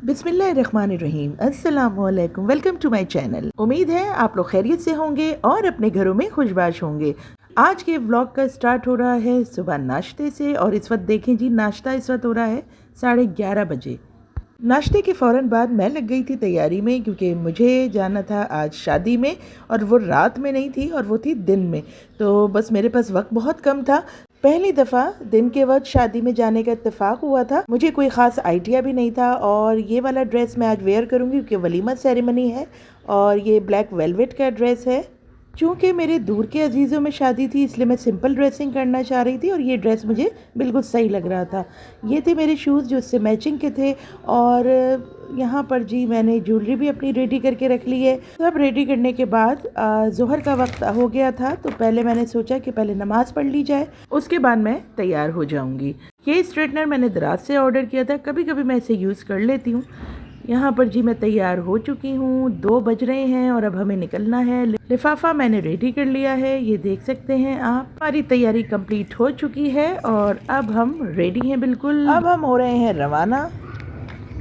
बिस्मिल्लाहिर्रहमानिर्रहीम। अस्सलामुअलैकुम। Welcome to my channel. उम्मीद है आप लोग खैरियत से होंगे और अपने घरों में खुशबाश होंगे। आज के व्लॉग का स्टार्ट हो रहा है सुबह नाश्ते से और इस वक्त देखें जी, नाश्ता इस वक्त हो रहा है 11:30 बजे। नाश्ते के फ़ौरन बाद मैं लग गई थी तैयारी में, क्योंकि मुझे जाना था आज शादी में, और वो रात में नहीं थी और वो थी दिन में। तो बस मेरे पास वक्त बहुत कम था। पहली दफ़ा दिन के वक्त शादी में जाने का इत्तेफाक हुआ था। मुझे कोई ख़ास आइडिया भी नहीं था। और ये वाला ड्रेस मैं आज वेयर करूँगी क्योंकि वलीमा सेरेमनी है और ये ब्लैक वेलवेट का ड्रेस है। चूँकि मेरे दूर के अजीज़ों में शादी थी, इसलिए मैं सिंपल ड्रेसिंग करना चाह रही थी और ये ड्रेस मुझे बिल्कुल सही लग रहा था। ये थे मेरे शूज़ जो उससे मैचिंग के थे। और यहाँ पर जी मैंने ज्वेलरी भी अपनी रेडी करके रख ली है। सब रेडी करने के बाद ज़ोहर का वक्त हो गया था, तो पहले मैंने सोचा कि पहले नमाज़ पढ़ ली जाए, उसके बाद मैं तैयार हो जाऊँगी। ये स्ट्रेटनर मैंने दराज से ऑर्डर किया था, कभी कभी मैं इसे यूज़ कर लेती हूँ। यहाँ पर जी मैं तैयार हो चुकी हूँ, 2 बज रहे हैं और अब हमें निकलना है। लिफाफा मैंने रेडी कर लिया है, ये देख सकते हैं आप। हमारी तैयारी कंप्लीट हो चुकी है और अब हम रेडी हैं बिल्कुल। अब हम हो रहे हैं रवाना।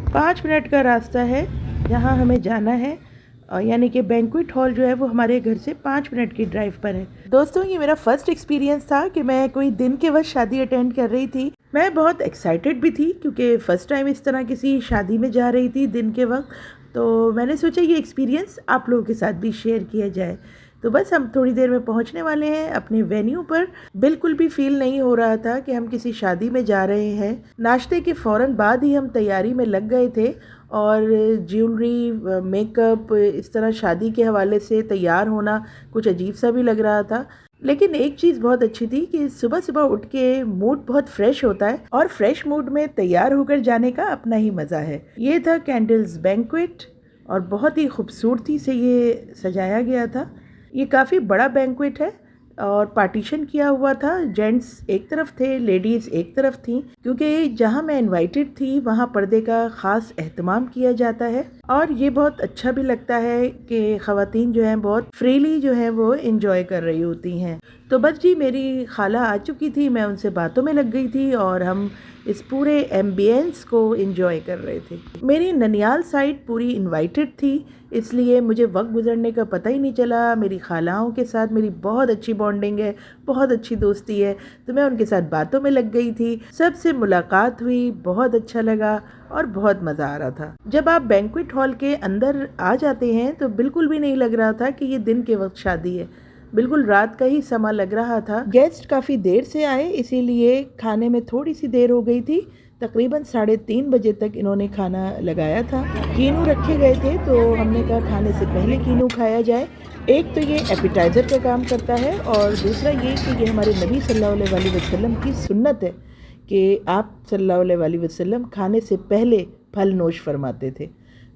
5 मिनट का रास्ता है जहाँ हमें जाना है, यानी कि बैंक्वेट हॉल जो है वो हमारे घर से 5 मिनट की ड्राइव पर है। दोस्तों, ये मेरा फर्स्ट एक्सपीरियंस था कि मैं कोई दिन के वक्त शादी अटेंड कर रही थी। मैं बहुत एक्साइटेड भी थी क्योंकि फ़र्स्ट टाइम इस तरह किसी शादी में जा रही थी दिन के वक्त। तो मैंने सोचा ये एक्सपीरियंस आप लोगों के साथ भी शेयर किया जाए। तो बस हम थोड़ी देर में पहुंचने वाले हैं अपने वेन्यू पर। बिल्कुल भी फील नहीं हो रहा था कि हम किसी शादी में जा रहे हैं। नाश्ते के फ़ौरन बाद ही हम तैयारी में लग गए थे और ज्वेलरी, मेकअप, इस तरह शादी के हवाले से तैयार होना कुछ अजीब सा भी लग रहा था। लेकिन एक चीज़ बहुत अच्छी थी कि सुबह सुबह उठ के मूड बहुत फ्रेश होता है और फ्रेश मूड में तैयार होकर जाने का अपना ही मज़ा है। ये था कैंडल्स बैंक्वेट और बहुत ही खूबसूरती से ये सजाया गया था। ये काफ़ी बड़ा बैंक्वेट है और पार्टीशन किया हुआ था। जेंट्स एक तरफ थे, लेडीज़ एक तरफ थी, क्योंकि जहां मैं इनवाइटेड थी वहां पर्दे का ख़ास एहतमाम किया जाता है। और ये बहुत अच्छा भी लगता है कि ख़वातीन जो हैं बहुत फ्रीली जो है वो इंजॉय कर रही होती हैं। तो बस जी मेरी खाला आ चुकी थी, मैं उनसे बातों में लग गई थी और हम इस पूरे एम्बियंस को एंजॉय कर रहे थे। मेरी ननियाल साइड पूरी इनवाइटेड थी, इसलिए मुझे वक्त गुजरने का पता ही नहीं चला। मेरी खालाओं के साथ मेरी बहुत अच्छी बॉन्डिंग है, बहुत अच्छी दोस्ती है, तो मैं उनके साथ बातों में लग गई थी। सबसे मुलाकात हुई, बहुत अच्छा लगा और बहुत मज़ा आ रहा था। जब आप बैंक्वेट हॉल के अंदर आ जाते हैं तो बिल्कुल भी नहीं लग रहा था कि ये दिन के वक्त शादी है, बिल्कुल रात का ही समा लग रहा था। गेस्ट काफ़ी देर से आए, इसीलिए खाने में थोड़ी सी देर हो गई थी। तकरीबन 3:30 बजे तक इन्होंने खाना लगाया था। कीनू रखे गए थे तो हमने कहा खाने से पहले कीनू खाया जाए। एक तो ये एपिटाइज़र का काम करता है और दूसरा ये कि ये हमारे नबी सल्लल्लाहु अलैहि वसल्लम की सुन्नत है कि आप सल्लल्लाहु अलैहि वसल्लम खाने से पहले फल नोश फरमाते थे।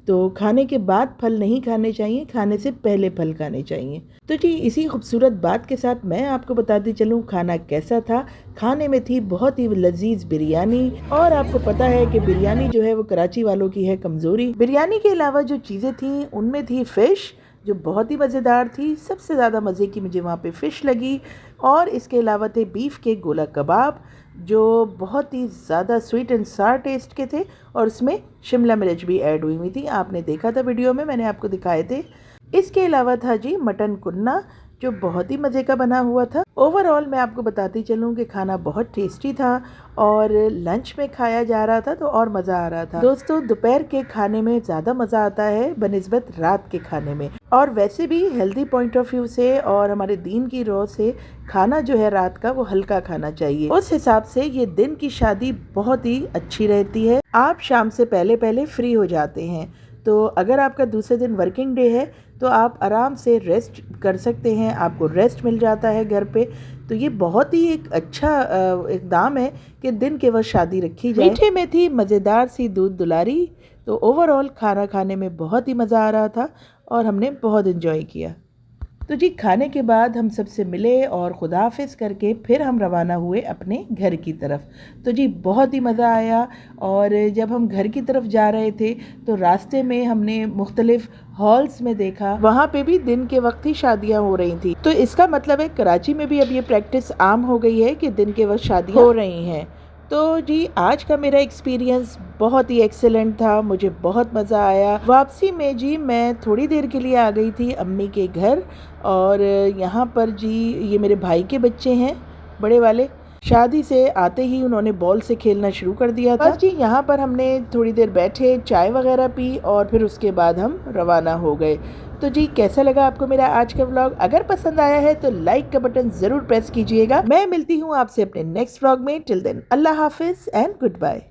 तो खाने के बाद फल नहीं खाने चाहिए, खाने से पहले फल खाने चाहिए। तो जी इसी खूबसूरत बात के साथ मैं आपको बताती चलूँ खाना कैसा था। खाने में थी बहुत ही लजीज बिरयानी, और आपको पता है कि बिरयानी जो है वो कराची वालों की है कमज़ोरी। बिरयानी के अलावा जो चीज़ें थी उनमें थी फ़िश जो बहुत ही मज़ेदार थी। सबसे ज़्यादा मज़े की मुझे वहाँ पे फ़िश लगी। और इसके अलावा थे बीफ के गोला कबाब जो बहुत ही ज़्यादा स्वीट एंड सार टेस्ट के थे और उसमें शिमला मिर्च भी ऐड हुई थी। आपने देखा था वीडियो में, मैंने आपको दिखाए थे। इसके अलावा था जी मटन कुन्ना जो बहुत ही मज़े का बना हुआ था। ओवरऑल मैं आपको बताती चलूँ कि खाना बहुत टेस्टी था और लंच में खाया जा रहा था तो और मज़ा आ रहा था। दोस्तों, दोपहर के खाने में ज़्यादा मज़ा आता है बनिस्बत रात के खाने में, और वैसे भी हेल्दी पॉइंट ऑफ व्यू से और हमारे दीन की रौ से खाना जो है रात का वो हल्का खाना चाहिए। उस हिसाब से ये दिन की शादी बहुत ही अच्छी रहती है। आप शाम से पहले पहले फ्री हो जाते हैं, तो अगर आपका दूसरे दिन वर्किंग डे है तो आप आराम से रेस्ट कर सकते हैं, आपको रेस्ट मिल जाता है घर पे। तो ये बहुत ही एक अच्छा इक़दाम है कि दिन के वक्त शादी रखी जाए। मीठे में थी मज़ेदार सी दूध दुलारी। तो ओवरऑल खाना खाने में बहुत ही मज़ा आ रहा था और हमने बहुत इन्जॉय किया। तो जी खाने के बाद हम सबसे मिले और खुदा हाफिज़ करके फिर हम रवाना हुए अपने घर की तरफ। तो जी बहुत ही मज़ा आया। और जब हम घर की तरफ जा रहे थे तो रास्ते में हमने मुख्तलिफ हॉल्स में देखा, वहाँ पे भी दिन के वक्त ही शादियाँ हो रही थी। तो इसका मतलब है कराची में भी अब ये प्रैक्टिस आम हो गई है कि दिन के वक्त शादियाँ हो रही हैं। तो जी आज का मेरा एक्सपीरियंस बहुत ही एक्सेलेंट था, मुझे बहुत मज़ा आया। वापसी में जी मैं थोड़ी देर के लिए आ गई थी अम्मी के घर, और यहाँ पर जी ये मेरे भाई के बच्चे हैं बड़े वाले। शादी से आते ही उन्होंने बॉल से खेलना शुरू कर दिया था। बस जी यहाँ पर हमने थोड़ी देर बैठे, चाय वगैरह पी और फिर उसके बाद हम रवाना हो गए। तो जी कैसा लगा आपको मेरा आज का व्लॉग? अगर पसंद आया है तो लाइक का बटन ज़रूर प्रेस कीजिएगा। मैं मिलती हूँ आपसे अपने नेक्स्ट व्लॉग में। टिल देन अल्लाह हाफिज़ एंड गुड बाय।